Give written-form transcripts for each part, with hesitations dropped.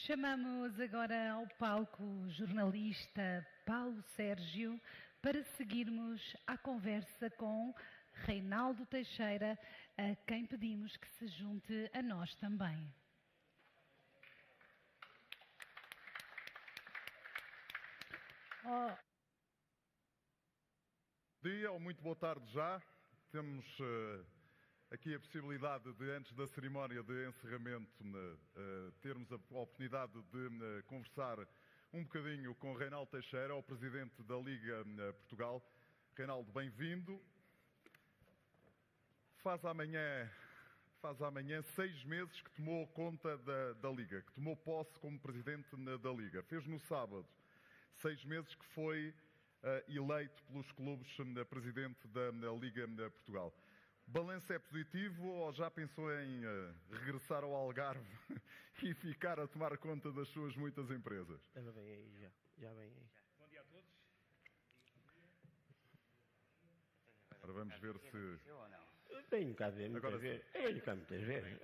Chamamos agora ao palco o jornalista Paulo Sérgio para seguirmos a conversa com Reinaldo Teixeira, a quem pedimos que se junte a nós também. Dia ou muito boa tarde já. Temos aqui a possibilidade de, antes da cerimónia de encerramento, termos a oportunidade de conversar um bocadinho com Reinaldo Teixeira, o Presidente da Liga Portugal. Reinaldo, bem-vindo. Faz amanhã 6 meses que tomou conta da Liga, que tomou posse como Presidente da Liga. Fez no sábado 6 meses que foi eleito pelos clubes Presidente da Liga Portugal. O balanço é positivo ou já pensou em regressar ao Algarve e ficar a tomar conta das suas muitas empresas? Já vem aí, já vem aí. Bom dia a todos. Agora vamos ver se... Venho cá ver muitas vezes. Venho cá muitas vezes.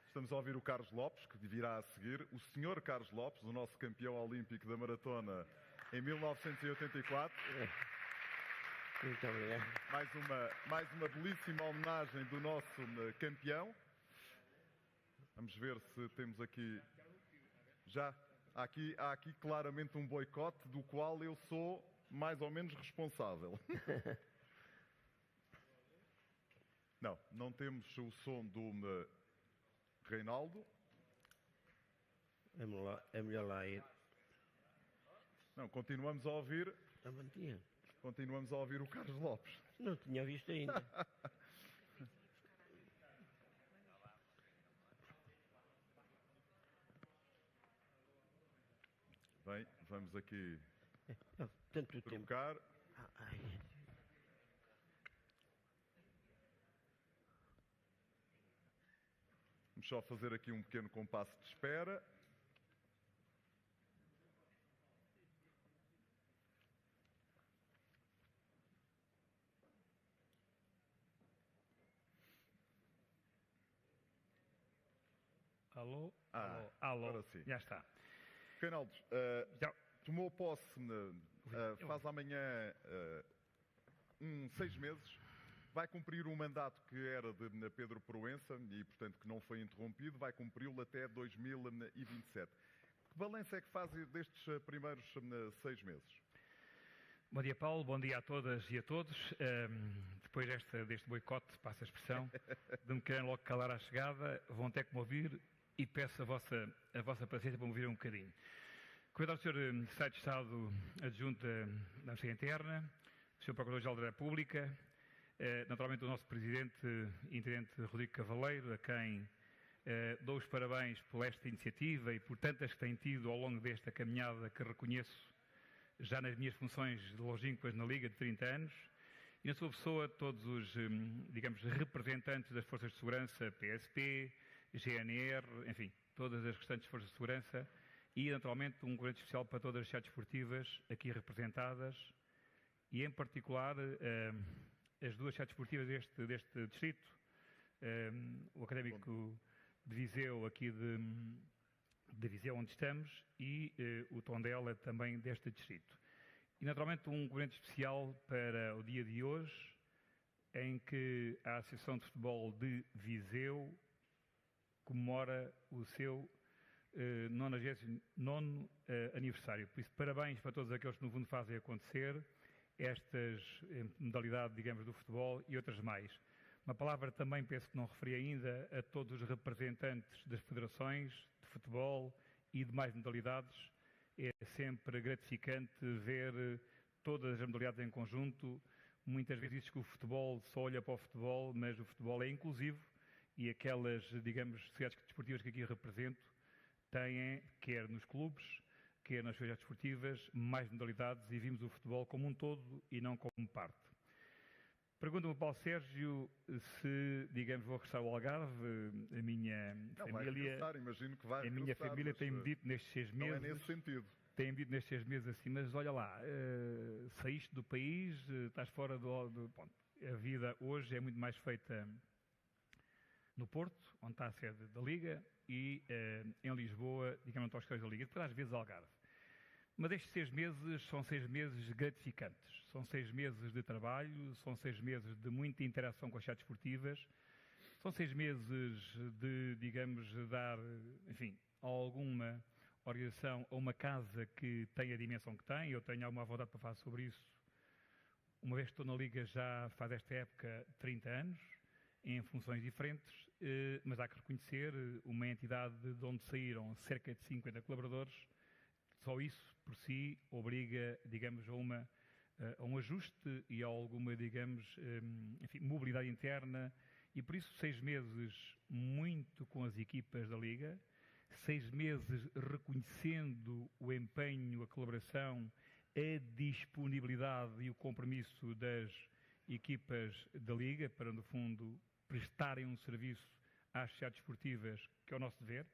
Estamos a ouvir o Carlos Lopes, que virá a seguir. O senhor Carlos Lopes, o nosso campeão olímpico da maratona em 1984. Muito obrigado. Mais uma belíssima homenagem do nosso campeão. Vamos ver se temos aqui... Já, há aqui claramente um boicote do qual eu sou mais ou menos responsável. Não temos o som do Reinaldo. É melhor lá ir. Não, continuamos a ouvir. Continuamos a ouvir o Carlos Lopes. Não tinha visto ainda. Bem, vamos aqui Tanto trocar. Tempo. Vamos só fazer aqui um pequeno compasso de espera. Alô? Alô? Agora sim. Já está. Reinaldo, tomou posse, faz amanhã 6 meses, vai cumprir um mandato que era de Pedro Proença e, portanto, que não foi interrompido, vai cumpri-lo até 2027. Que balanço é que faz destes primeiros 6 meses? Bom dia, Paulo. Bom dia a todas e a todos. Depois deste boicote, passa a expressão, de me querem logo calar à chegada, vão ter que me ouvir e peço a vossa paciência para me ouvir um bocadinho. Convidado o Sr. Secretário de Estado Adjunto da Administração Interna, o Sr. Procurador-Geral da República, naturalmente o nosso Presidente Intendente Rodrigo Cavaleiro, a quem dou os parabéns por esta iniciativa e por tantas que tem tido ao longo desta caminhada que reconheço já nas minhas funções de longínquas na Liga de 30 anos, e na sua pessoa todos os, digamos, representantes das Forças de Segurança, PSP, GNR, enfim, todas as restantes Forças de Segurança, e naturalmente um grande especial para todas as sociedades esportivas aqui representadas, e em particular as duas sociedades esportivas deste distrito, o Académico de Viseu, aqui de Viseu, onde estamos, e o Tondela também deste distrito. E naturalmente um grande especial para o dia de hoje, em que a Associação de Futebol de Viseu comemora o seu 99º aniversário. Por isso, parabéns para todos aqueles que no fundo fazem acontecer estas modalidades, digamos, do futebol e outras mais. Uma palavra também, penso que não referi ainda, a todos os representantes das federações de futebol e de mais modalidades. É sempre gratificante ver todas as modalidades em conjunto. Muitas vezes diz que o futebol só olha para o futebol, mas o futebol é inclusivo e aquelas, digamos, sociedades desportivas que aqui represento têm, quer nos clubes, quer nas sociedades desportivas, mais modalidades e vimos o futebol como um todo e não como parte. Pergunta-me, Paulo Sérgio, se, digamos, vou regressar ao Algarve. A minha família, imagino que vai a minha família tem-me dito nestes 6 meses... Não é nesse sentido. Tem-me dito nestes 6 meses assim, mas olha lá, saíste do país, estás fora do... Bom, a vida hoje é muito mais feita no Porto, onde está a sede da Liga, e em Lisboa, digamos, aos escritórios da Liga, depois às vezes Algarve. Mas estes 6 meses são 6 meses gratificantes. São 6 meses de trabalho, são 6 meses de muita interação com as sociedades esportivas, são 6 meses de, digamos, dar, enfim, alguma organização a uma casa que tem a dimensão que tem. Eu tenho alguma vontade para falar sobre isso, uma vez que estou na Liga já faz esta época 30 anos, em funções diferentes, mas há que reconhecer uma entidade de onde saíram cerca de 50 colaboradores. Só isso, por si, obriga, digamos, a um ajuste e a alguma, digamos, enfim, mobilidade interna. E por isso 6 meses muito com as equipas da Liga, 6 meses reconhecendo o empenho, a colaboração, a disponibilidade e o compromisso das equipas da Liga para, no fundo, prestarem um serviço às sociedades esportivas, que é o nosso dever.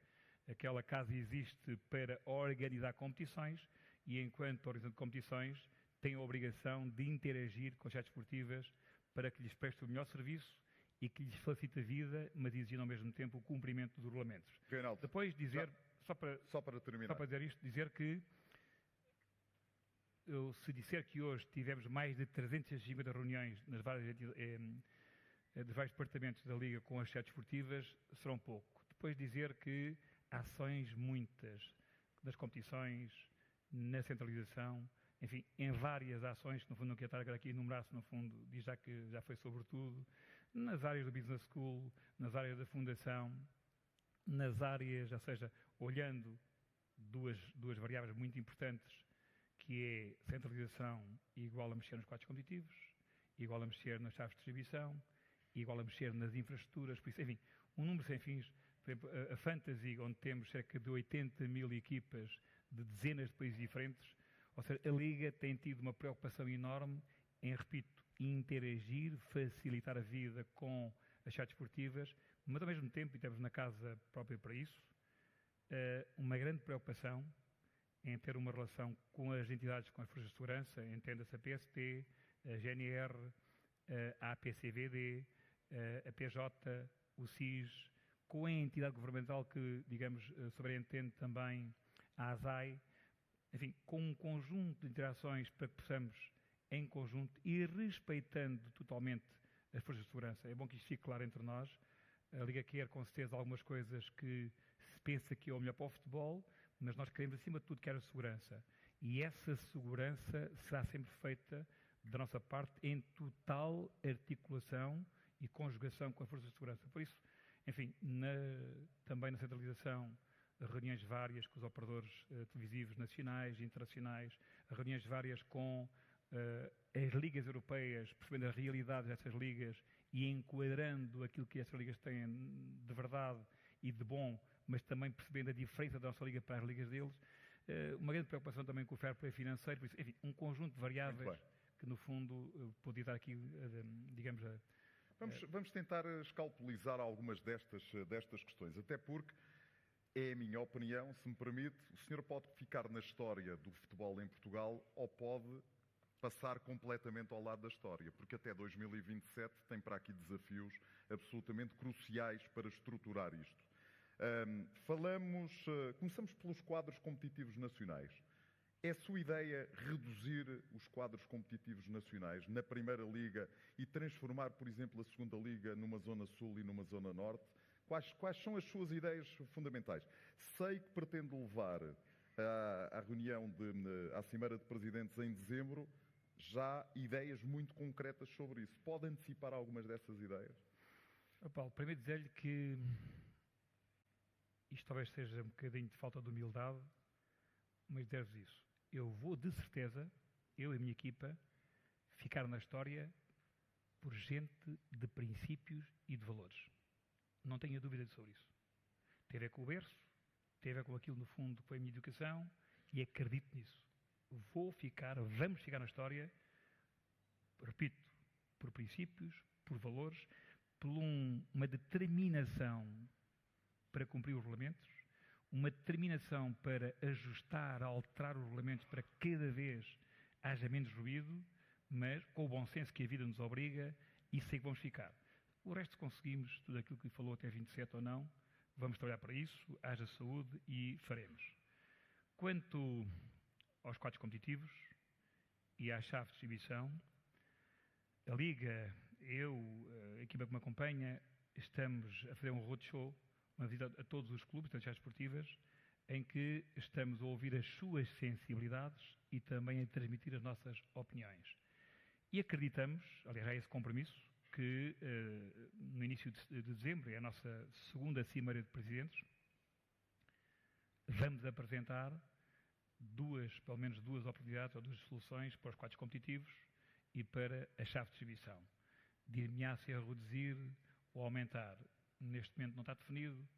Aquela casa existe para organizar competições e, enquanto organizador de competições, tem a obrigação de interagir com as sociedades esportivas para que lhes preste o melhor serviço e que lhes facilite a vida, mas exigindo ao mesmo tempo o cumprimento dos regulamentos. Reinaldo, depois dizer, só para terminar, só para dizer isto, dizer que se disser que hoje tivemos mais de 350 reuniões nas várias dos vários departamentos da Liga com as sociedades esportivas, será um pouco. Depois dizer que ações muitas das competições, na centralização, enfim, em várias ações, que no fundo não quero estar agora aqui a enumerar-se, no fundo, diz já que já foi sobretudo, nas áreas do Business School, nas áreas da Fundação, nas áreas, ou seja, olhando duas variáveis muito importantes, que é centralização igual a mexer nos quadros competitivos, igual a mexer nas chaves de distribuição, igual a mexer nas infraestruturas, por isso, enfim, um número sem fins. Por exemplo, a Fantasy, onde temos cerca de 80 mil equipas de dezenas de países diferentes, ou seja, a Liga tem tido uma preocupação enorme em, repito, interagir, facilitar a vida com as sociedades esportivas, mas ao mesmo tempo, e temos na casa própria para isso, uma grande preocupação em ter uma relação com as entidades, com as forças de segurança, entenda-se a PSP, a GNR, a APCVD, a PJ, o SIS, com a entidade governamental que, digamos, sobreentende também a ASAI, enfim, com um conjunto de interações para que possamos, em conjunto, e respeitando totalmente as forças de segurança. É bom que isto fique claro entre nós. A Liga quer, com certeza, algumas coisas que se pensa que é o melhor para o futebol, mas nós queremos, acima de tudo, que haja segurança. E essa segurança será sempre feita, da nossa parte, em total articulação e conjugação com as forças de segurança. Por isso, enfim, também na centralização, reuniões várias com os operadores televisivos nacionais e internacionais, reuniões várias com as ligas europeias, percebendo a realidade dessas ligas e enquadrando aquilo que essas ligas têm de verdade e de bom, mas também percebendo a diferença da nossa liga para as ligas deles. Uma grande preocupação também com o fair play financeiro, por isso, enfim, um conjunto de variáveis que, no fundo, podia dar aqui, digamos... Vamos tentar escalpelizar algumas destas questões, até porque, é a minha opinião, se me permite, o senhor pode ficar na história do futebol em Portugal ou pode passar completamente ao lado da história, porque até 2027 tem para aqui desafios absolutamente cruciais para estruturar isto. Começamos pelos quadros competitivos nacionais. É a sua ideia reduzir os quadros competitivos nacionais na Primeira Liga e transformar, por exemplo, a Segunda Liga numa Zona Sul e numa Zona Norte? Quais são as suas ideias fundamentais? Sei que pretende levar à reunião, à Cimeira de Presidentes em dezembro, já ideias muito concretas sobre isso. Pode antecipar algumas dessas ideias? Paulo, primeiro dizer-lhe que isto talvez seja um bocadinho de falta de humildade, mas dizer-vos isso. Eu vou, de certeza, eu e a minha equipa, ficar na história por gente de princípios e de valores. Não tenho dúvida sobre isso. Tem a ver com o berço, tem a ver com aquilo, no fundo, que foi a minha educação, e acredito nisso. Vamos ficar na história, repito, por princípios, por valores, por uma determinação para cumprir os regulamentos, uma determinação para ajustar, alterar os regulamentos para que cada vez haja menos ruído, mas com o bom senso que a vida nos obriga, isso é que vamos ficar. O resto conseguimos, tudo aquilo que falou até 27 ou não, vamos trabalhar para isso, haja saúde e faremos. Quanto aos quadros competitivos e à chave de distribuição, a Liga, eu, a equipa que me acompanha, estamos a fazer um roadshow, uma visita a todos os clubes, das chaves esportivas, em que estamos a ouvir as suas sensibilidades e também a transmitir as nossas opiniões. E acreditamos, aliás, há esse compromisso, que no início de dezembro, é a nossa segunda Cimeira de Presidentes, vamos apresentar pelo menos duas oportunidades ou duas soluções para os quadros competitivos e para a chave de distribuição. Dir-me-á se a reduzir ou aumentar. Neste momento não está definido.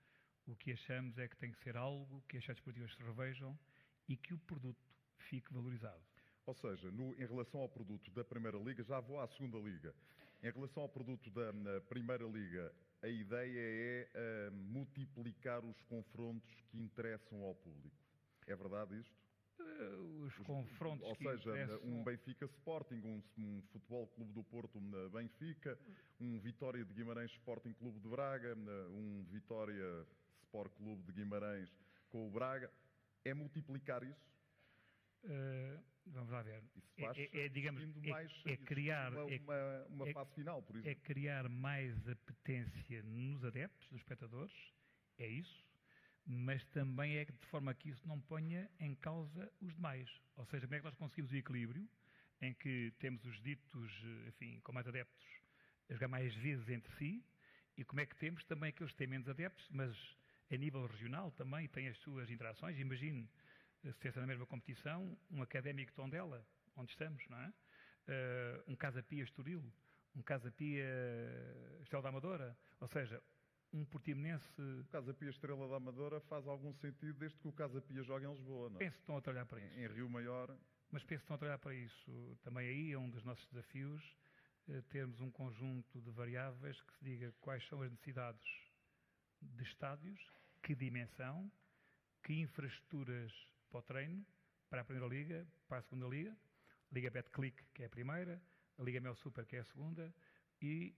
O que achamos é que tem que ser algo que as chaves esportivas se revejam e que o produto fique valorizado. Ou seja, em relação ao produto da Primeira Liga, já vou à Segunda Liga. Em relação ao produto da Primeira Liga, a ideia é multiplicar os confrontos que interessam ao público. É verdade isto? Os confrontos ou que seja, interessam... um Benfica Sporting, um Futebol Clube do Porto Benfica, um Vitória de Guimarães Sporting Clube de Braga, um Vitória Sport Clube de Guimarães com o Braga. É multiplicar isso? Vamos lá ver. Digamos, criar uma fase final, por exemplo. É criar mais apetência nos adeptos, nos espectadores, é isso, mas também é de forma que isso não ponha em causa os demais. Ou seja, como é que nós conseguimos o equilíbrio em que temos os ditos, enfim, com mais adeptos, a jogar mais vezes entre si, e como é que temos também aqueles que têm menos adeptos, mas a nível regional também têm as suas interações. Imagine se essa na mesma competição, um Académico Tondela, onde estamos, não é? Um Casa Pia Estoril, um Casa Pia Estrela da Amadora, ou seja, um Portimonense... O Casa Pia Estrela da Amadora faz algum sentido desde que o Casa Pia joga em Lisboa, não é? Penso que estão a trabalhar para isso. Em Rio Maior... Mas penso que estão a trabalhar para isso. Também aí é um dos nossos desafios, termos um conjunto de variáveis que se diga quais são as necessidades de estádios, que dimensão, que infraestruturas para o treino, para a Primeira Liga, para a Segunda Liga, Liga Betclic, que é a primeira, a Liga Mel Super, que é a segunda, e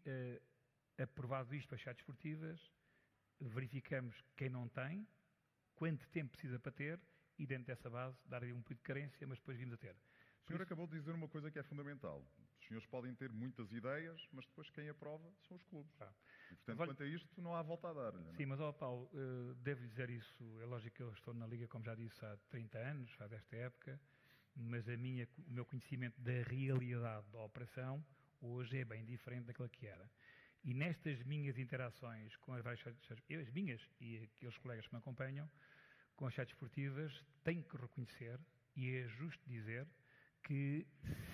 aprovado isto para as chaves esportivas, verificamos quem não tem, quanto tempo precisa para ter, e dentro dessa base dar aí um pouco de carência, mas depois vimos a ter. O senhor acabou de dizer uma coisa que é fundamental. Os senhores podem ter muitas ideias, mas depois quem aprova são os clubes. E, portanto, quanto a isto, não há volta a dar. Sim, mas, Paulo, devo dizer isso. É lógico que eu estou na Liga, como já disse, há 30 anos, faz esta época, mas o meu conhecimento da realidade da operação hoje é bem diferente daquilo que era. E nestas minhas interações com as várias as minhas e aqueles colegas que me acompanham, com as chaves esportivas, tenho que reconhecer, e é justo dizer, que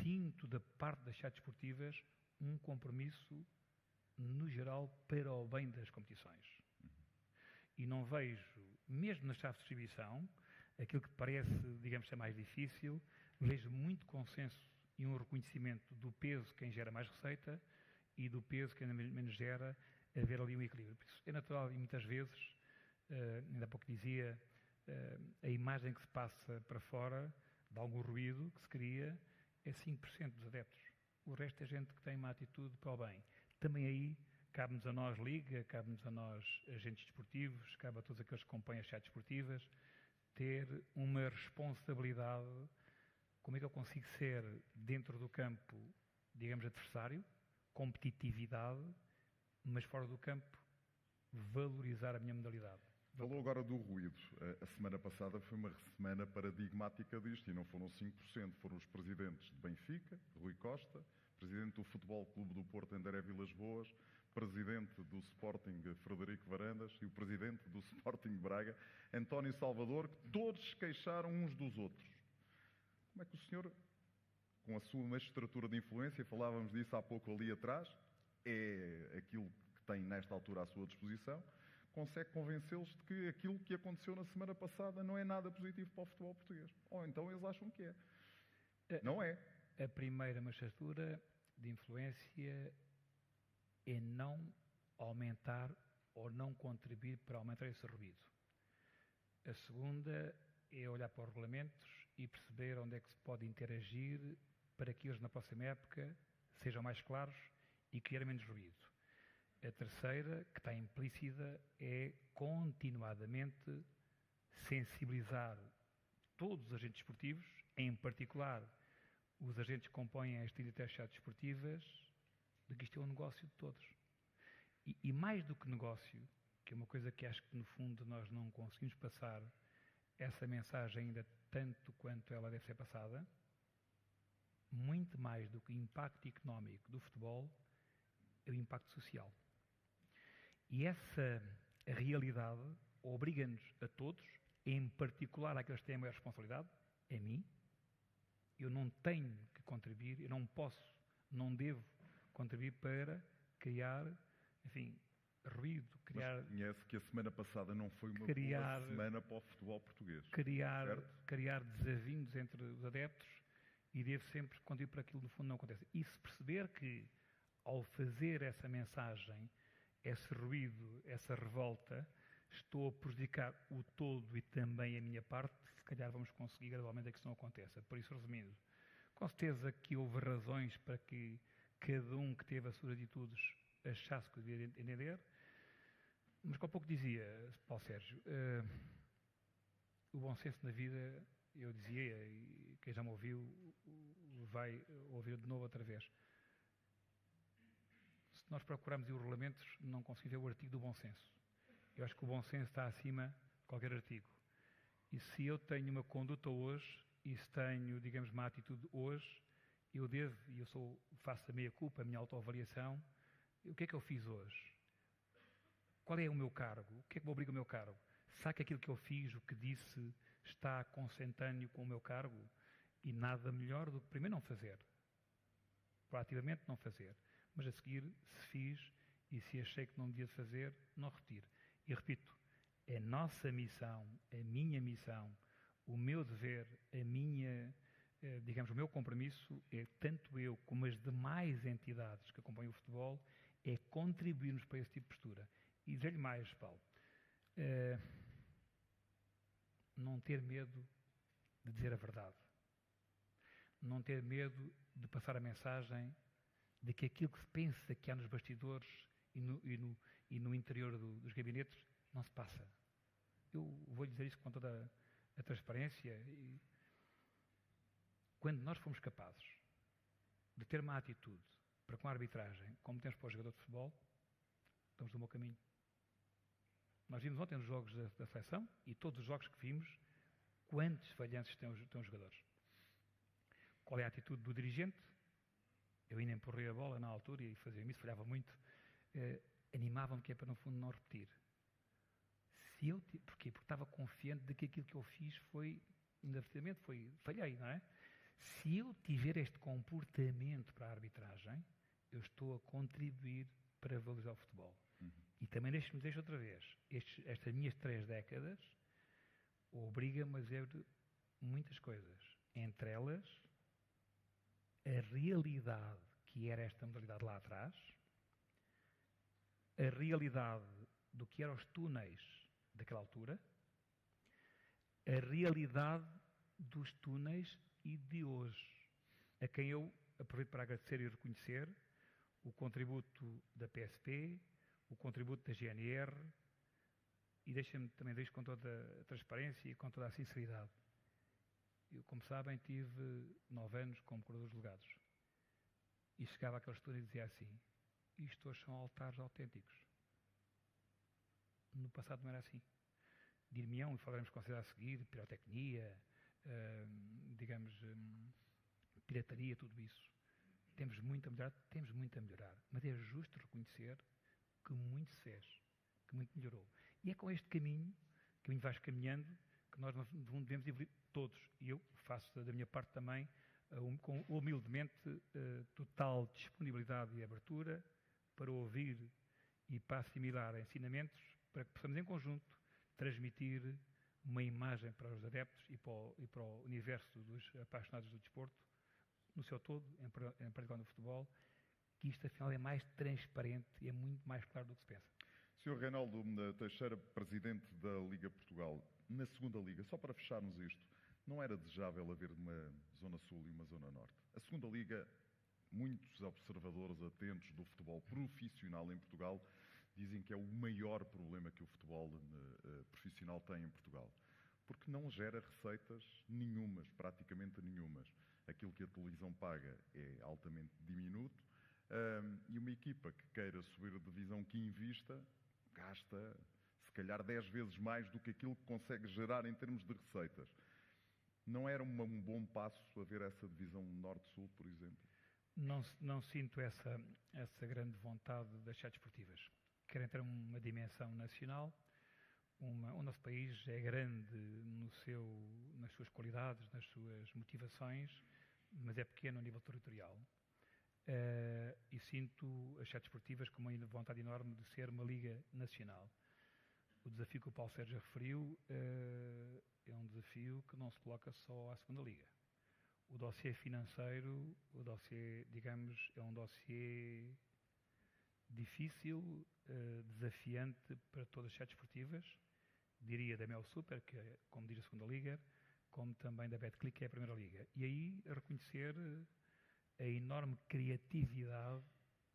sinto da parte das chaves esportivas um compromisso, no geral, para o bem das competições. E não vejo, mesmo na chave de distribuição, aquilo que parece, digamos, ser mais difícil, vejo muito consenso e um reconhecimento do peso quem gera mais receita e do peso quem menos gera, haver ali um equilíbrio. Por isso é natural e muitas vezes, ainda há pouco dizia, a imagem que se passa para fora, de algum ruído que se cria, é 5% dos adeptos. O resto é gente que tem uma atitude para o bem. Também aí cabe-nos a nós, Liga, cabe-nos a nós, agentes desportivos, cabe a todos aqueles que acompanham as chaves esportivas, ter uma responsabilidade. Como é que eu consigo ser, dentro do campo, digamos, adversário, competitividade, mas fora do campo, valorizar a minha modalidade. Falou agora do ruído. A semana passada foi uma semana paradigmática disto e não foram 5%, foram os presidentes de Benfica, Rui Costa, presidente do Futebol Clube do Porto, André Vilas Boas, presidente do Sporting, Frederico Varandas, e o presidente do Sporting Braga, António Salvador, que todos se queixaram uns dos outros. Como é que o senhor, com a sua magistratura de influência, falávamos disso há pouco ali atrás, é aquilo que tem nesta altura à sua disposição, consegue convencê-los de que aquilo que aconteceu na semana passada não é nada positivo para o futebol português? Ou então eles acham que é. Não é. A primeira magistratura de influência é não aumentar ou não contribuir para aumentar esse ruído. A segunda é olhar para os regulamentos e perceber onde é que se pode interagir para que eles na próxima época sejam mais claros e criar menos ruído. A terceira, que está implícita, é continuadamente sensibilizar todos os agentes esportivos, em particular os agentes que compõem as atividades desportivas, de que isto é um negócio de todos. E mais do que negócio, que é uma coisa que acho que no fundo nós não conseguimos passar essa mensagem ainda tanto quanto ela deve ser passada, muito mais do que o impacto económico do futebol é o impacto social. E essa realidade obriga-nos a todos, em particular àqueles que têm a maior responsabilidade, a mim. Eu não tenho que contribuir, eu não posso, não devo contribuir para criar, enfim, ruído, criar... Mas reconhece que a semana passada não foi uma boa semana para o futebol português. Criar desavinhos entre os adeptos, e devo sempre contribuir para aquilo, no fundo, não acontece. E se perceber que, ao fazer essa mensagem, esse ruído, essa revolta, estou a prejudicar o todo e também a minha parte, se calhar vamos conseguir gradualmente que isso não aconteça. Por isso, resumindo, com certeza que houve razões para que cada um que teve as suas atitudes achasse que devia entender, mas como há pouco dizia Paulo Sérgio, o bom senso na vida, eu dizia, e quem já me ouviu vai ouvir de novo outra vez. Se nós procurarmos os regulamentos, não conseguimos ver o artigo do bom senso. Eu acho que o bom senso está acima de qualquer artigo. E se eu tenho uma conduta hoje, e se tenho, digamos, uma atitude hoje, eu devo, e faço a meia culpa, a minha autoavaliação, o que é que eu fiz hoje? Qual é o meu cargo? O que é que me obriga o meu cargo? Será que aquilo que eu fiz, o que disse, está consentâneo com o meu cargo? E nada melhor do que primeiro não fazer. Proativamente não fazer. Mas a seguir, se fiz e se achei que não devia fazer, não repetir. E repito, a nossa missão, a minha missão, o meu dever, a minha, digamos, o meu compromisso, é tanto eu como as demais entidades que acompanham o futebol, é contribuirmos para esse tipo de postura. E dizer-lhe mais, Paulo, não ter medo de dizer a verdade. Não ter medo de passar a mensagem de que aquilo que se pensa que há nos bastidores e no interior dos gabinetes não se passa. Eu vou dizer isso com toda a transparência. E quando nós fomos capazes de ter uma atitude para com a arbitragem, como temos para o jogador de futebol, estamos no bom caminho. Nós vimos ontem os jogos da seleção e todos os jogos que vimos, quantos falhanços têm os jogadores. Qual é a atitude do dirigente? Eu ainda empurrei a bola na altura e fazia isso, falhava muito. Animava-me que é para, no fundo, não repetir. Porquê? Porque estava confiante de que aquilo que eu fiz foi, inadvertidamente, falhei, não é? Se eu tiver este comportamento para a arbitragem, eu estou a contribuir para valorizar o futebol. E também deixo outra vez, estas minhas 3 décadas obrigam-me a dizer muitas coisas. Entre elas, a realidade que era esta modalidade lá atrás, a realidade do que eram os túneis daquela altura, a realidade dos túneis e de hoje, a quem eu aproveito para agradecer e reconhecer o contributo da PSP, o contributo da GNR, e deixem-me também dizer com toda a transparência e com toda a sinceridade. Eu, como sabem, tive 9 anos como curador de delegados. E chegava àquela história e dizia assim: isto hoje são altares autênticos. No passado não era assim. Dir-me-ão, e falaremos com a a seguir, pirotecnia, digamos, pirataria, tudo isso. Temos muito a melhorar, mas é justo reconhecer que muito se fez, que muito melhorou. E é com este caminho vais caminhando, que nós devemos evoluir todos. E eu faço da minha parte também, com humildemente, total disponibilidade e abertura para ouvir e para assimilar ensinamentos, para que possamos em conjunto transmitir uma imagem para os adeptos e para o universo dos apaixonados do desporto, no seu todo, em particular no futebol, que isto afinal é mais transparente e é muito mais claro do que se pensa. Sr. Reinaldo Teixeira, Presidente da Liga Portugal, na segunda Liga, só para fecharmos isto, não era desejável haver uma Zona Sul e uma Zona Norte? A segunda Liga muitos observadores atentos do futebol profissional em Portugal dizem que é o maior problema que o futebol profissional tem em Portugal. Porque não gera receitas nenhumas, praticamente nenhumas. Aquilo que a televisão paga é altamente diminuto e uma equipa que queira subir a divisão que invista gasta se calhar 10 vezes mais do que aquilo que consegue gerar em termos de receitas. Não era um bom passo haver essa divisão norte-sul, por exemplo? Não sinto essa grande vontade das sociedades esportivas. Querem ter uma dimensão nacional. O nosso país é grande nas suas qualidades, nas suas motivações, mas é pequeno a nível territorial. E sinto as sociedades esportivas com uma vontade enorme de ser uma liga nacional. O desafio que o Paulo Sérgio referiu é um desafio que não se coloca só à segunda liga. O dossiê financeiro, digamos, é um dossiê difícil, desafiante para todas as sociedades esportivas, diria da Mel Super, que é, como diz a segunda liga, como também da Betclic, que é a primeira liga. E aí reconhecer a enorme criatividade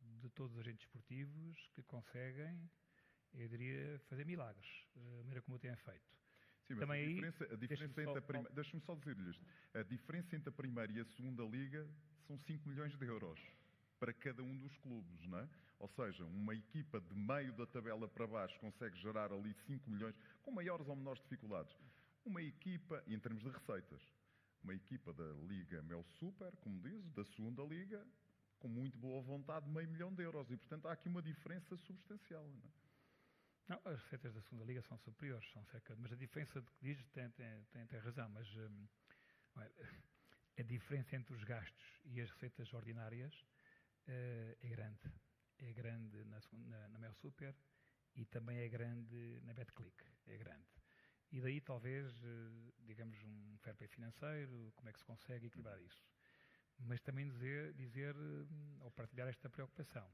de todos os agentes esportivos que conseguem, eu diria, fazer milagres, da maneira como o têm feito. Sim, mas também a diferença entre deixa-me só dizer-lhe isto. A diferença entre a primeira e a segunda liga são 5 milhões de euros para cada um dos clubes, não é? Ou seja, uma equipa de meio da tabela para baixo consegue gerar ali 5 milhões, com maiores ou menores dificuldades. Uma equipa, em termos de receitas, uma equipa da Liga Mel Super, como diz, da segunda liga, com muito boa vontade, €500 mil. E, portanto, há aqui uma diferença substancial, não é? Não, as receitas da segunda liga são superiores, são cerca, mas a diferença de que diz tem razão, mas a diferença entre os gastos e as receitas ordinárias é grande. É grande na Mel Super e também é grande na Betclic, é grande. E daí talvez, digamos, um fair play financeiro, como é que se consegue equilibrar isso. Mas também dizer ou partilhar esta preocupação.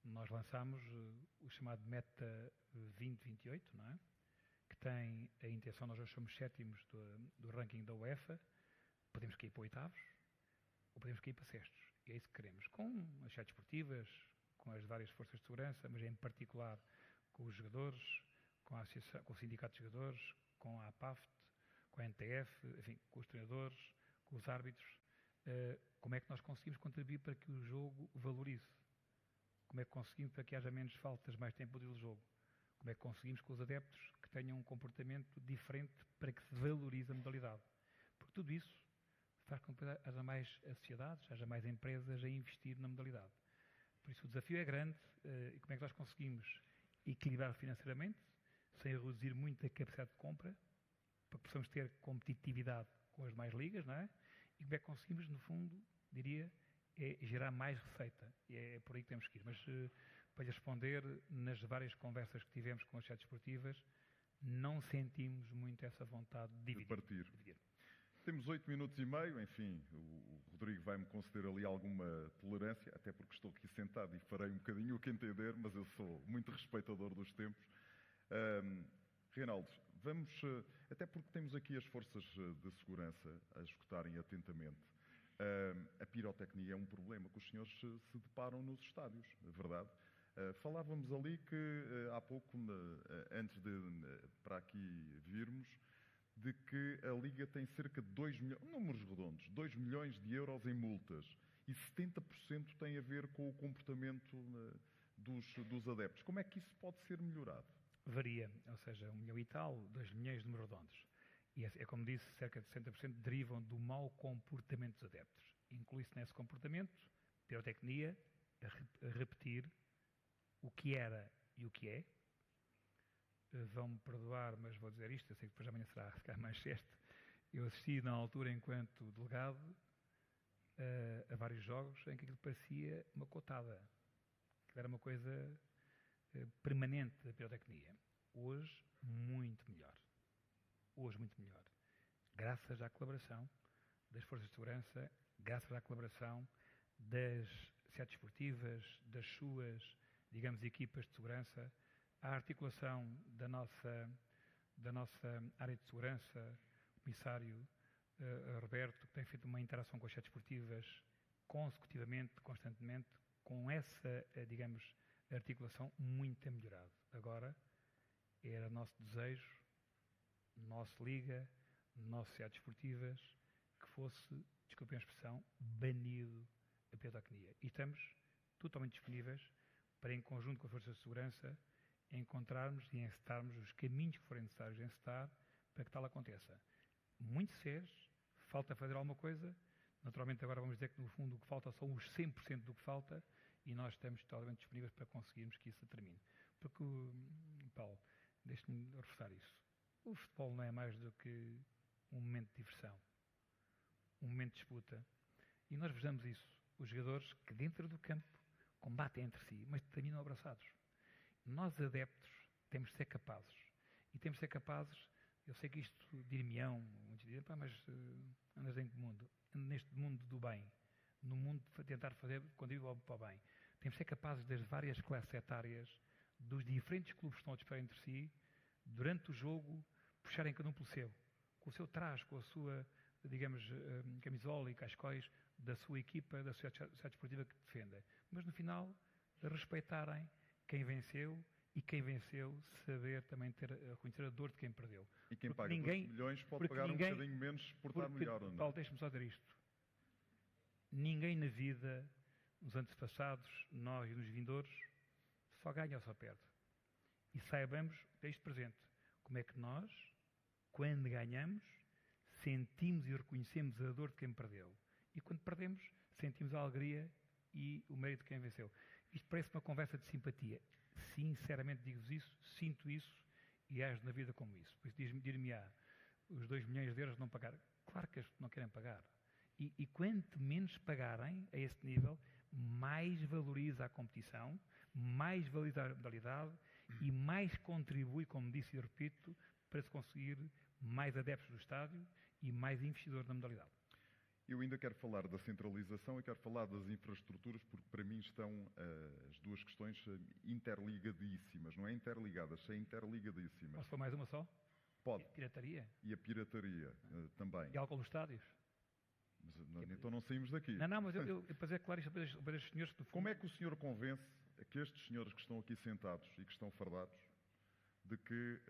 Nós lançámos o chamado Meta 2028, não é? Que tem a intenção, nós já somos sétimos do ranking da UEFA, podemos cair para oitavos ou podemos cair para sextos. E é isso que queremos, com as sociedades esportivas, com as várias forças de segurança, mas em particular com os jogadores, com o sindicato de jogadores, com a APAFT, com a NTF, enfim, com os treinadores, com os árbitros. Como é que nós conseguimos contribuir para que o jogo valorize? Como é que conseguimos para que haja menos faltas, mais tempo de jogo? Como é que conseguimos com os adeptos que tenham um comportamento diferente para que se valorize a modalidade? Porque tudo isso faz com que haja mais sociedades, haja mais empresas a investir na modalidade. Por isso o desafio é grande. E como é que nós conseguimos equilibrar financeiramente, sem reduzir muito a capacidade de compra, para que possamos ter competitividade com as mais ligas, não é? E como é que conseguimos, no fundo, diria, gerar mais receita. E é por aí que temos que ir. Mas, para lhe responder, nas várias conversas que tivemos com as sociedades esportivas, não sentimos muito essa vontade de dividir. Temos 8 minutos e meio, enfim, o Rodrigo vai-me conceder ali alguma tolerância, até porque estou aqui sentado e farei um bocadinho o que entender, mas eu sou muito respeitador dos tempos. Reinaldo, vamos, até porque temos aqui as forças de segurança a escutarem atentamente. A pirotecnia é um problema que os senhores se deparam nos estádios, é verdade? Falávamos ali que há pouco, antes de para aqui virmos, de que a Liga tem cerca de 2 milhões, números redondos, 2 milhões de euros em multas e 70% tem a ver com o comportamento dos adeptos. Como é que isso pode ser melhorado? Varia, ou seja, 1 milhão e tal, 2 milhões de números redondos. E é como disse, cerca de 60% derivam do mau comportamento dos adeptos. Inclui-se nesse comportamento pirotecnia, a repetir o que era e o que é. Vão-me perdoar, mas vou dizer isto, eu sei que depois amanhã será ficar mais cesto. Eu assisti na altura, enquanto delegado, a vários jogos em que aquilo parecia uma cotada. Que era uma coisa permanente da pirotecnia. Hoje, muito melhor. Hoje, muito melhor. Graças à colaboração das forças de segurança, graças à colaboração das sociedades esportivas, das suas, digamos, equipas de segurança, à articulação da nossa área de segurança, o comissário Roberto, que tem feito uma interação com as sociedades esportivas consecutivamente, constantemente, com essa, digamos, articulação muito melhorada. Agora, era nosso desejo, nossa liga, nossas sociedades esportivas, que fosse, desculpem a expressão, banido a pirotecnia. E estamos totalmente disponíveis para, em conjunto com as forças de segurança, encontrarmos e encetarmos os caminhos que forem necessários encetar para que tal aconteça. Muito se fez, falta fazer alguma coisa. Naturalmente, agora vamos dizer que, no fundo, o que falta são os 100% do que falta e nós estamos totalmente disponíveis para conseguirmos que isso se termine. Porque, Paulo, deixe-me reforçar isso. O futebol não é mais do que um momento de diversão, um momento de disputa. E nós vejamos isso. Os jogadores que dentro do campo combatem entre si, mas terminam abraçados. Nós, adeptos, temos de ser capazes. E temos de ser capazes, eu sei que isto dir-me-ão, muitos dizem, mas andas em que mundo? Neste mundo do bem, no mundo de tentar fazer contribuir para o bem. Temos de ser capazes das várias classes etárias, dos diferentes clubes que estão a disputar entre si, durante o jogo, puxarem cada um pelo seu, com o seu traje, com a sua, digamos, camisola e cascóis da sua equipa, da sociedade esportiva que defenda. Mas no final, respeitarem quem venceu e quem venceu saber também reconhecer a dor de quem perdeu. E quem paga 2 milhões pode pagar um bocadinho menos por estar melhor, ou não? Paulo, deixe-me só dizer isto. Ninguém na vida, nos antepassados, nós e nos vindouros, só ganha ou só perde. E saibamos, desde presente, como é que nós, quando ganhamos, sentimos e reconhecemos a dor de quem perdeu. E quando perdemos, sentimos a alegria e o mérito de quem venceu. Isto parece uma conversa de simpatia. Sinceramente digo-vos isso, sinto isso e ajo na vida como isso. Por isso dir-me-á, os 2 milhões de euros não pagar. Claro que não querem pagar. E quanto menos pagarem a esse nível, mais valoriza a competição, mais valoriza a modalidade e mais contribui, como disse e repito, para se conseguir mais adeptos do estádio e mais investidores na modalidade. Eu ainda quero falar da centralização e quero falar das infraestruturas, porque para mim estão as duas questões interligadíssimas. Não é interligadas, são interligadíssimas. Posso falar mais uma só? Pode. E a pirataria? E a pirataria também. E álcool nos estádios? Mas, então não saímos daqui. Não, mas eu para fazer claro isto para estes senhores... Como é que o senhor convence que estes senhores que estão aqui sentados e que estão fardados de que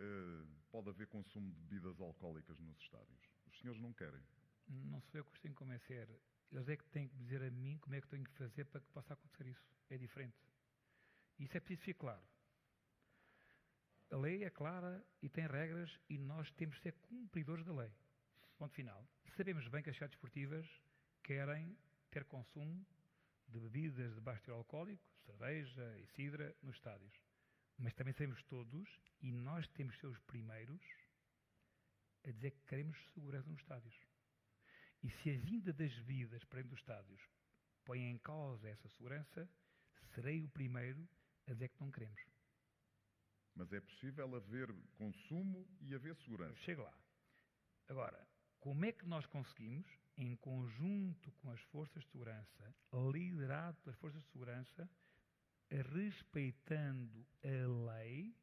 pode haver consumo de bebidas alcoólicas nos estádios? Os senhores não querem. Não sou eu que os tenho que convencer. Eles é que têm que dizer a mim como é que tenho que fazer para que possa acontecer isso. É diferente. E isso é preciso ficar claro. A lei é clara e tem regras e nós temos de ser cumpridores da lei. Ponto final. Sabemos bem que as sociedades esportivas querem ter consumo de bebidas de baixo teor alcoólico, cerveja e cidra, nos estádios. Mas também sabemos todos, e nós temos de ser os primeiros, a dizer que queremos segurança nos estádios. E se a vinda das bebidas para dentro dos estádios põe em causa essa segurança, serei o primeiro a dizer que não queremos. Mas é possível haver consumo e haver segurança. Chega lá. Agora, como é que nós conseguimos, em conjunto com as forças de segurança, liderado pelas forças de segurança, respeitando a lei,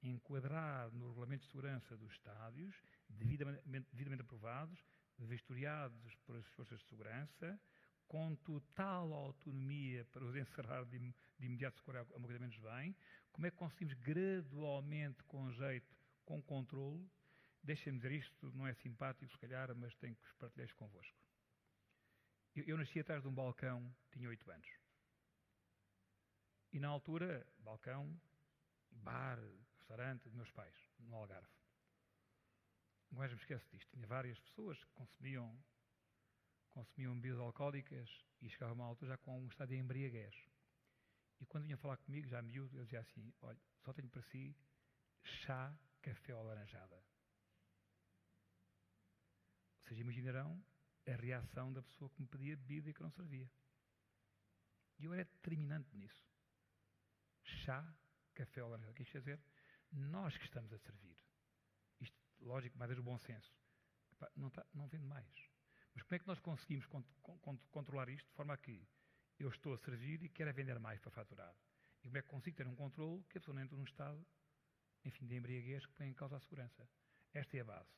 enquadrado no regulamento de segurança dos estádios, devidamente aprovados, vistoriados pelas forças de segurança, com total autonomia para os encerrar de imediato se correr a uma coisa menos bem, como é que conseguimos gradualmente, com jeito, com controle. Deixem-me dizer isto, não é simpático se calhar, mas tenho que partilhar isto convosco. Eu nasci atrás de um balcão, tinha 8 anos. E na altura, balcão, bar, restaurante dos meus pais, no Algarve. Não mais me esqueço disto. Tinha várias pessoas que consumiam bebidas alcoólicas e chegavam a uma altura já com um estado de embriaguez. E quando vinham falar comigo, já miúdo, eu dizia assim, olha, só tenho para si chá, café ou laranjada. Ou seja, imaginarão a reação da pessoa que me pedia bebida e que não servia. E eu era determinante nisso. Chá, café ou laranjada. O que isto quer dizer? Nós que estamos a servir. Isto, lógico, mais é do bom senso. Epá, não vende mais. Mas como é que nós conseguimos controlar isto de forma a que eu estou a servir e quero vender mais para faturar? E como é que consigo ter um controle que a pessoa não entra num estado, enfim, de embriaguez que põe em causa a segurança? Esta é a base.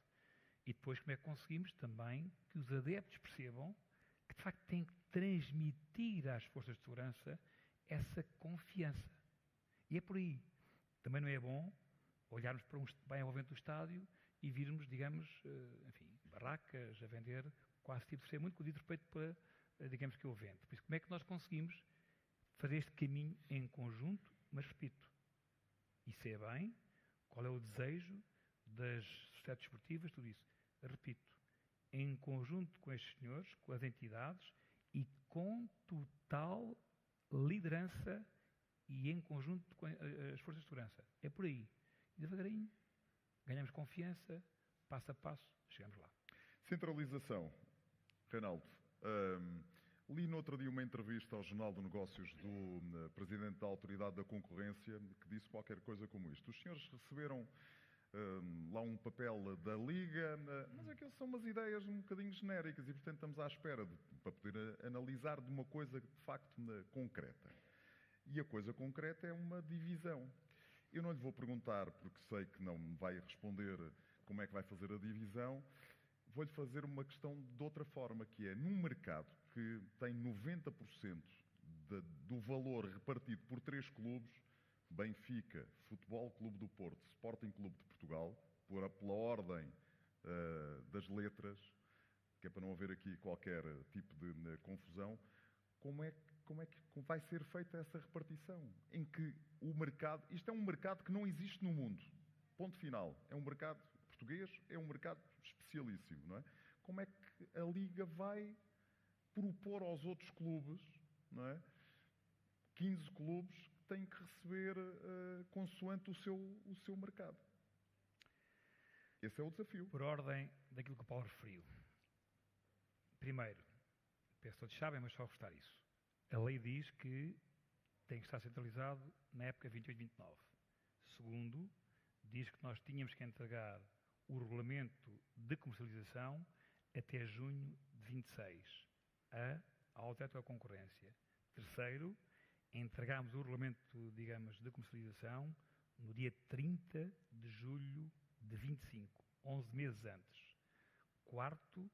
E depois como é que conseguimos também que os adeptos percebam que de facto tem que transmitir às forças de segurança essa confiança. E é por aí. Também não é bom olharmos para um bem envolvente do estádio e virmos, digamos, enfim, barracas a vender quase tipo de ser muito com o devido respeito para, digamos, que o vende. Por isso, como é que nós conseguimos fazer este caminho em conjunto? Mas, repito, isso é bem, qual é o desejo das sociedades desportivas, tudo isso. Repito, em conjunto com estes senhores, com as entidades e com total liderança e em conjunto com as forças de segurança. É por aí. E devagarinho, ganhamos confiança, passo a passo, chegamos lá. Centralização. Reinaldo, li no outro dia uma entrevista ao Jornal de Negócios do Presidente da Autoridade da Concorrência que disse qualquer coisa como isto. Os senhores receberam lá um papel da Liga, mas aquilo são umas ideias um bocadinho genéricas e, portanto, estamos à espera para poder analisar de uma coisa de facto concreta. E a coisa concreta é uma divisão. Eu não lhe vou perguntar, porque sei que não me vai responder como é que vai fazer a divisão. Vou-lhe fazer uma questão de outra forma, que é, num mercado que tem 90% do valor repartido por 3 clubes, Benfica, Futebol Clube do Porto, Sporting Clube de Portugal, pela ordem das letras, que é para não haver aqui qualquer tipo de confusão, como é que vai ser feita essa repartição? Em que o mercado... Isto é um mercado que não existe no mundo. Ponto final. É um mercado português, é um mercado especialíssimo, não é? Como é que a Liga vai propor aos outros clubes, não é? 15 clubes que têm que receber consoante o seu mercado. Esse é o desafio. Por ordem daquilo que o Paulo referiu. Primeiro, penso que todos sabem, mas só reforçar isso. A lei diz que tem que estar centralizado na época 28-29. Segundo, diz que nós tínhamos que entregar o regulamento de comercialização até junho de 26 à Autoridade da Concorrência. Terceiro, entregámos o regulamento, digamos, de comercialização no dia 30 de julho de 25, 11 meses antes. Quarto,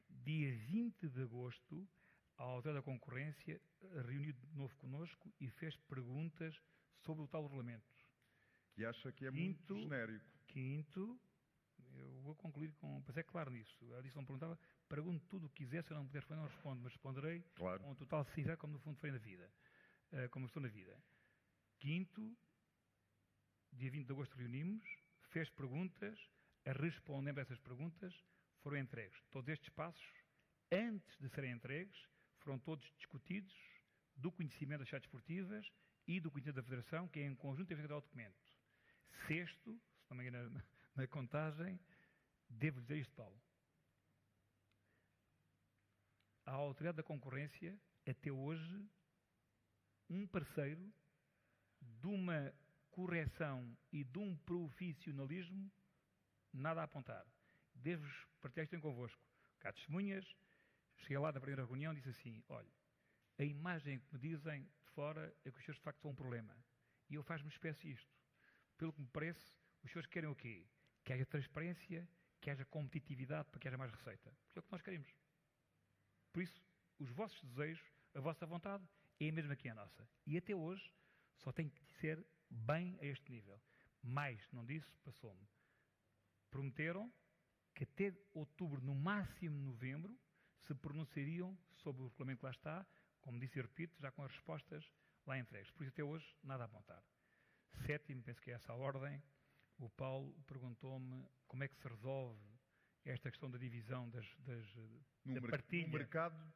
dia 20 de agosto, a Autoridade da Concorrência reuniu de novo connosco e fez perguntas sobre o tal regulamento. Que acha que é muito genérico. Quinto, eu vou concluir com... Pois é claro nisso. A disse não perguntava, pergunto tudo o que quiser, se eu não puder responder, não respondo, mas responderei claro, com total sinceridade, como no fundo foi na vida. Como estou na vida. Quinto, dia 20 de agosto reunimos, fez perguntas, respondendo a essas perguntas, foram entregues. Todos estes passos, antes de serem entregues, foram todos discutidos do conhecimento das sociedades esportivas e do conhecimento da Federação, que é em conjunto teve que dar o documento. Sexto, se não me engano na contagem, devo dizer isto, Paulo. A Autoridade da Concorrência, até hoje, um parceiro de uma correção e de um profissionalismo, nada a apontar. Devo-vos partilhar isto convosco. Cá testemunhas, cheguei lá da primeira reunião e disse assim, olha, a imagem que me dizem de fora é que os senhores de facto são um problema. E eu faço-me espécie isto. Pelo que me parece, os senhores querem o quê? Que haja transparência, que haja competitividade para que haja mais receita. Porque é o que nós queremos. Por isso, os vossos desejos, a vossa vontade, é a mesma que a nossa. E até hoje, só tem que ser bem a este nível. Mais, não disse, passou-me. Prometeram que até outubro, no máximo novembro, se pronunciariam sobre o regulamento que lá está, como disse e repito, já com as respostas lá entregues. Por isso, até hoje, nada a apontar. Sétimo, penso que é essa a ordem, o Paulo perguntou-me como é que se resolve esta questão da divisão da partilha. Num mercado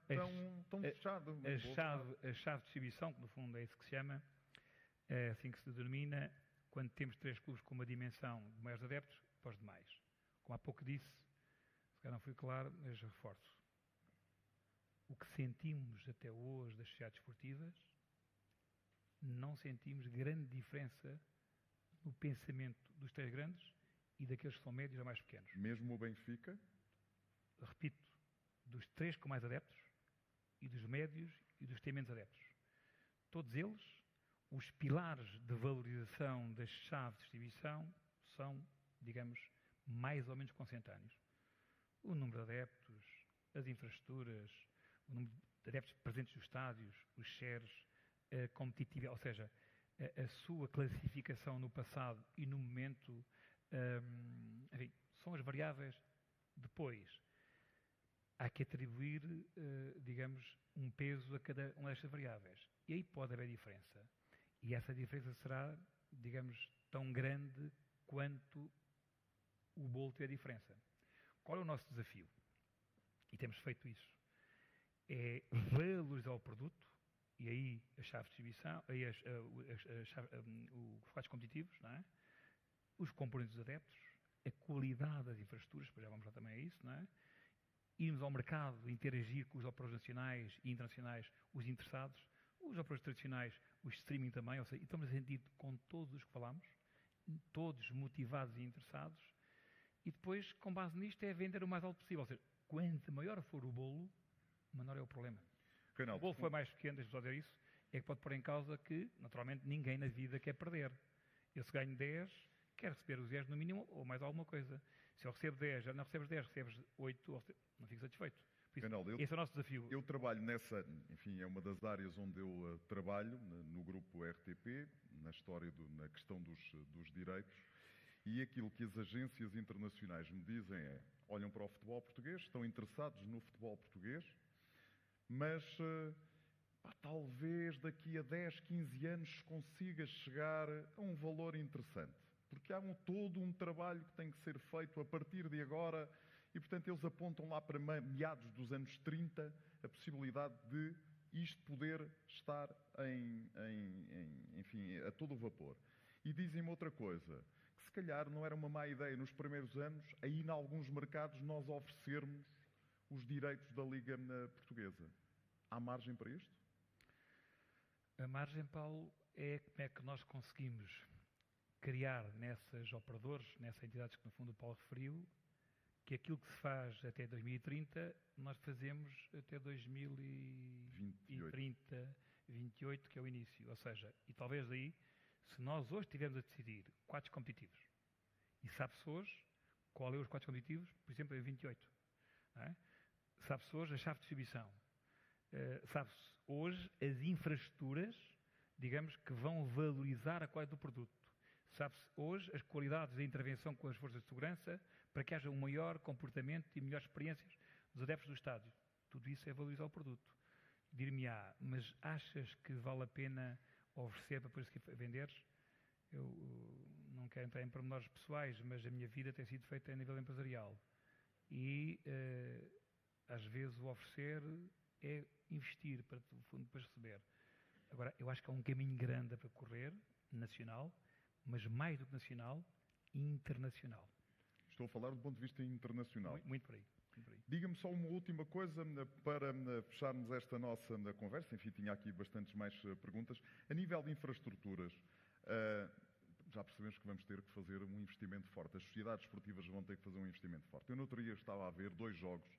tão fechado. A chave de distribuição, que no fundo é isso que se chama, é assim que se denomina, quando temos 3 clubes com uma dimensão de maiores adeptos para os demais. Como há pouco disse, se calhar não fui claro, mas reforço. O que sentimos até hoje das sociedades esportivas, não sentimos grande diferença no pensamento dos 3 grandes e daqueles que são médios ou mais pequenos. Mesmo o Benfica? Repito, dos 3 com mais adeptos e dos médios e dos que têm menos adeptos. Todos eles, os pilares de valorização da chave de distribuição são, digamos, mais ou menos consentâneos. O número de adeptos, as infraestruturas, o número de adeptos presentes nos estádios, os shares, a competitividade, ou seja, a sua classificação no passado e no momento, enfim, são as variáveis. Depois, há que atribuir, digamos, um peso a cada uma destas variáveis. E aí pode haver diferença. E essa diferença será, digamos, tão grande quanto o bolo ter diferença. Qual é o nosso desafio? E temos feito isso. É valorizar o produto, e aí a chave de distribuição, aí os fatos competitivos, não é? Os componentes dos adeptos, a qualidade das infraestruturas, depois já vamos lá também a isso, não é? Irmos ao mercado, interagir com os operadores nacionais e internacionais, os interessados, os operadores tradicionais, o streaming também, ou seja, estamos a sentir com todos os que falamos, todos motivados e interessados, e depois, com base nisto, é vender o mais alto possível. Ou seja, quanto maior for o bolo, menor é o problema. Reinaldo, o bolo foi mais pequeno, deixa-me só dizer isso, é que pode pôr em causa que, naturalmente, ninguém na vida quer perder. Eu se ganho 10, quero receber os 10 no mínimo ou mais alguma coisa. Se eu recebo 10, já não recebes 10, recebes 8, não fico satisfeito. Por isso, Reinaldo, esse é o nosso desafio. Eu trabalho nessa, enfim, é uma das áreas onde eu trabalho, no grupo RTP, na história, na questão dos direitos, e aquilo que as agências internacionais me dizem é, olham para o futebol português, estão interessados no futebol português, mas talvez daqui a 10, 15 anos consiga chegar a um valor interessante. Porque há todo um trabalho que tem que ser feito a partir de agora e, portanto, eles apontam lá para meados dos anos 30 a possibilidade de isto poder estar enfim, a todo o vapor. E dizem-me outra coisa, que se calhar não era uma má ideia nos primeiros anos, aí em alguns mercados nós oferecermos os direitos da Liga Portuguesa. Há margem para isto? A margem, Paulo, é como é que nós conseguimos criar nesses operadores, nessas entidades que no fundo o Paulo referiu, que aquilo que se faz até 2030, nós fazemos até 2030, 28, que é o início. Ou seja, e talvez daí, se nós hoje estivermos a decidir quadros competitivos, e sabe-se hoje qual é os quadros competitivos, por exemplo, em 28, não é? Sabe-se hoje a chave de distribuição, sabe-se hoje as infraestruturas, digamos, que vão valorizar a qualidade do produto. Sabe-se hoje as qualidades da intervenção com as forças de segurança para que haja um maior comportamento e melhores experiências dos adeptos do estádio. Tudo isso é valorizar o produto. Dir-me-á, mas achas que vale a pena oferecer para depois venderes? Eu não quero entrar em pormenores pessoais, mas a minha vida tem sido feita a nível empresarial. E, às vezes, o oferecer é investir para, no fundo, depois receber. Agora, eu acho que há um caminho grande a percorrer, nacional, mas mais do que nacional, internacional. Estou a falar do ponto de vista internacional. Muito por aí. Diga-me só uma última coisa para fecharmos esta nossa conversa. Enfim, tinha aqui bastantes mais perguntas. A nível de infraestruturas, já percebemos que vamos ter que fazer um investimento forte. As sociedades esportivas vão ter que fazer um investimento forte. Eu no outro dia estava a ver 2 jogos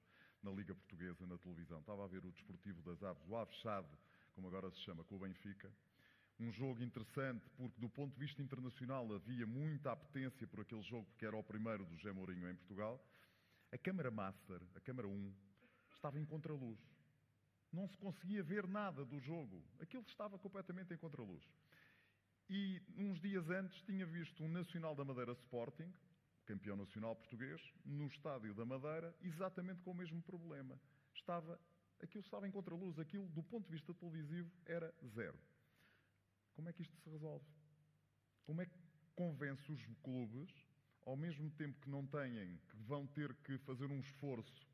na Liga Portuguesa, na televisão. Estava a ver o Desportivo das Aves, o Avexade, como agora se chama, com o Benfica. Um jogo interessante, porque do ponto de vista internacional havia muita apetência por aquele jogo, porque era o primeiro do José Mourinho em Portugal. A Câmara Master, a Câmara 1, estava em contraluz. Não se conseguia ver nada do jogo. Aquilo estava completamente em contraluz. E uns dias antes tinha visto um Nacional da Madeira Sporting, campeão nacional português, no Estádio da Madeira, exatamente com o mesmo problema. Aquilo estava em contraluz. Aquilo, do ponto de vista televisivo, era zero. Como é que isto se resolve? Como é que convence os clubes, ao mesmo tempo que não têm, que vão ter que fazer um esforço,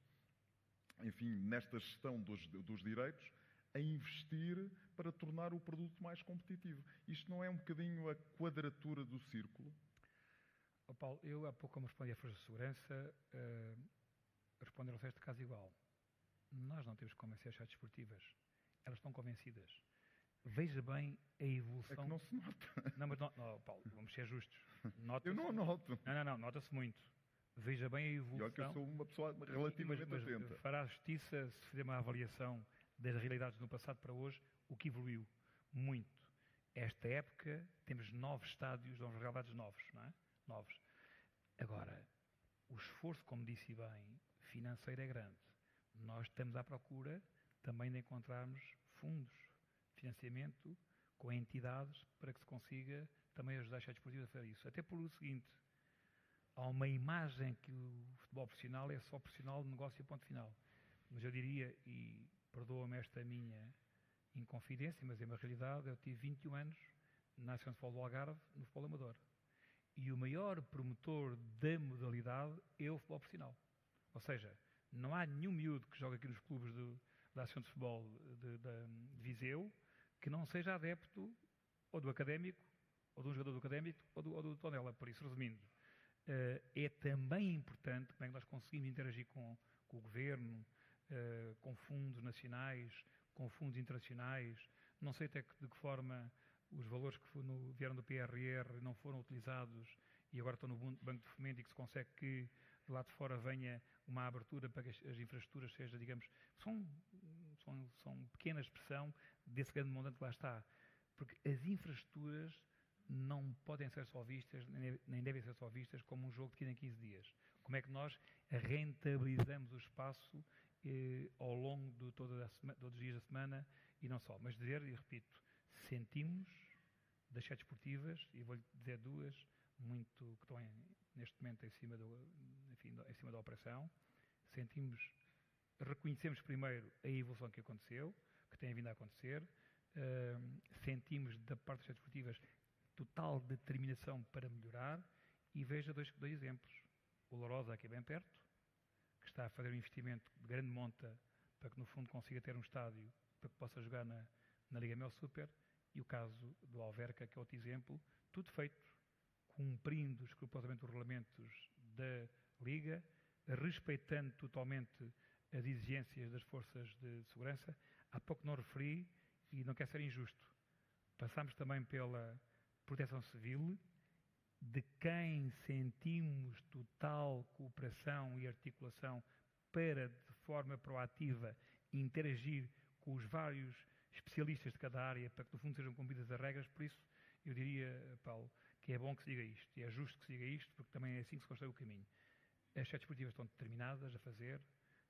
enfim, nesta gestão dos direitos, a investir para tornar o produto mais competitivo? Isto não é um bocadinho a quadratura do círculo? Oh, Paulo, eu há pouco, como respondi à Força de Segurança, responder ao resto de caso igual. Nós não temos que convencer as sociedades esportivas. Elas estão convencidas. Veja bem a evolução... É que não se nota. Não, mas Paulo, vamos ser justos. Eu não noto. Não, nota-se muito. Veja bem a evolução... E olha que eu sou uma pessoa relativamente atenta. Fará a justiça se fizer uma avaliação das realidades do passado para hoje, o que evoluiu muito. Esta época temos 9 estádios, 9 realidades novos, não é? Novos. Agora, o esforço, como disse bem, financeiro é grande. Nós estamos à procura também de encontrarmos fundos, financiamento com entidades para que se consiga também ajudar a Sociedade Desportiva a fazer isso. Até por o seguinte, há uma imagem que o futebol profissional é só profissional de negócio e ponto final. Mas eu diria, e perdoa-me esta minha inconfidência, mas é uma realidade, eu tive 21 anos na Associação de Futebol do Algarve, no futebol amador. E o maior promotor da modalidade é o futebol profissional. Ou seja, não há nenhum miúdo que joga aqui nos clubes da Associação de Futebol de Viseu que não seja adepto ou do Académico, ou de um jogador do Académico, ou do Tondela. Por isso, resumindo, é também importante como é que nós conseguimos interagir com o Governo, com fundos nacionais, com fundos internacionais. Não sei até de que forma os valores que vieram do PRR não foram utilizados e agora estão no Banco de Fomento e que se consegue que de lá de fora venha uma abertura para que as infraestruturas sejam, digamos, são pequena expressão desse grande montante que lá está. Porque as infraestruturas não podem ser só vistas, nem devem ser só vistas como um jogo de 15 em 15 dias. Como é que nós rentabilizamos o espaço ao longo de todos os dias da semana e não só. Mas dizer, e repito, sentimos das sete desportivas, e vou-lhe dizer duas, que estão neste momento em cima da operação, reconhecemos primeiro a evolução que aconteceu, que tem vindo a acontecer, sentimos da parte das sete desportivas total determinação para melhorar, e veja dois exemplos. O Lourosa, aqui bem perto, que está a fazer um investimento de grande monta para que no fundo consiga ter um estádio para que possa jogar na Liga Mel Super, e o caso do Alverca, que é outro exemplo, tudo feito cumprindo escrupulosamente os regulamentos da Liga, respeitando totalmente as exigências das forças de segurança. Há pouco não referi, e não quero ser injusto, passámos também pela Proteção Civil, de quem sentimos total cooperação e articulação para, de forma proativa, interagir com os vários especialistas de cada área para que, no fundo, sejam cumpridas as regras. Por isso, eu diria, Paulo, que é bom que se diga isto, e é justo que se diga isto, porque também é assim que se constrói o caminho. As sete desportivas estão determinadas a fazer,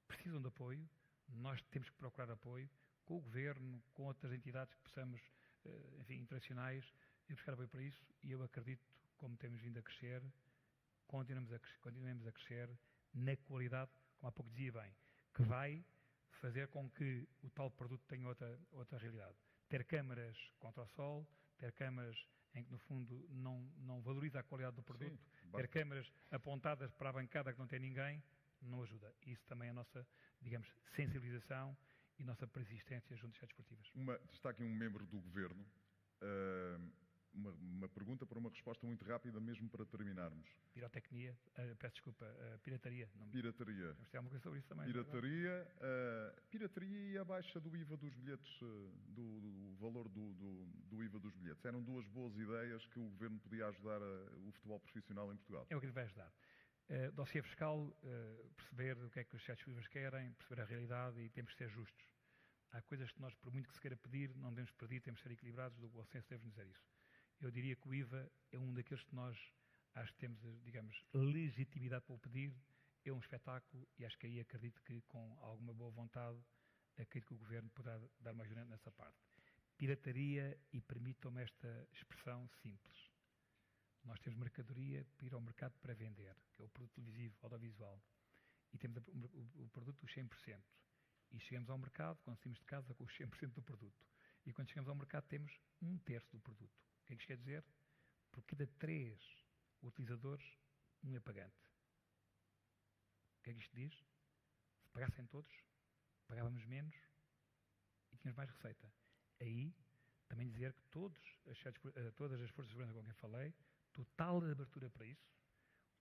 precisam de apoio, nós temos que procurar apoio com o Governo, com outras entidades que possamos, internacionais, e buscar apoio para isso, e eu acredito, como temos vindo a crescer, continuemos a crescer na qualidade, como há pouco dizia bem, que vai fazer com que o tal produto tenha outra realidade. Ter câmaras contra o sol, ter câmaras em que, no fundo, não valoriza a qualidade do produto, sim, ter câmaras apontadas para a bancada que não tem ninguém, não ajuda. Isso também é a nossa, digamos, sensibilização e nossa persistência junto às sete desportivas. Está aqui um membro do Governo. Uma pergunta para uma resposta muito rápida, mesmo para terminarmos. Pirotecnia, peço desculpa, pirataria. Pirataria. Vamos ter alguma coisa sobre isso também. Pirataria e a baixa do IVA dos bilhetes, do valor do IVA dos bilhetes. Eram duas boas ideias que o Governo podia ajudar o futebol profissional em Portugal. É o que lhe vai ajudar. Dossiê fiscal, perceber o que é que os sete desportivas querem, perceber a realidade, e temos que ser justos. Há coisas que nós, por muito que se queira pedir, não devemos pedir, temos que ser equilibrados, o bom senso deve-nos dizer isso. Eu diria que o IVA é um daqueles que nós acho que temos, digamos, legitimidade para o pedir. É um espetáculo, e acho que aí acredito que, com alguma boa vontade, acredito que o Governo poderá dar uma ajuda nessa parte. Pirataria, e permitam-me esta expressão simples. Nós temos mercadoria para ir ao mercado para vender, que é o produto televisivo, audiovisual. E temos o produto dos 100%. E chegamos ao mercado, quando saímos de casa, com os 100% do produto. E quando chegamos ao mercado, temos 1/3 do produto. O que é que isto quer dizer? Por cada 3 utilizadores, um é pagante. O que é que isto diz? Se pagassem todos, pagávamos menos e tínhamos mais receita. Aí, também dizer que todas as forças de segurança com quem falei, total abertura para isso,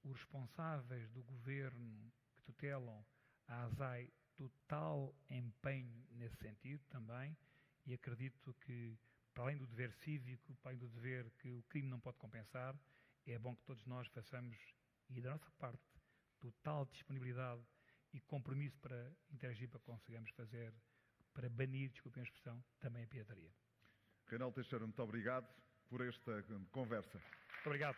os responsáveis do Governo que tutelam a ASAI, total empenho nesse sentido também, e acredito que, para além do dever cívico, para além do dever que o crime não pode compensar, é bom que todos nós façamos, e da nossa parte, total disponibilidade e compromisso para interagir, para que consigamos fazer, para banir, desculpem a expressão, também a pirataria. Reinaldo Teixeira, muito obrigado por esta conversa. Muito obrigado.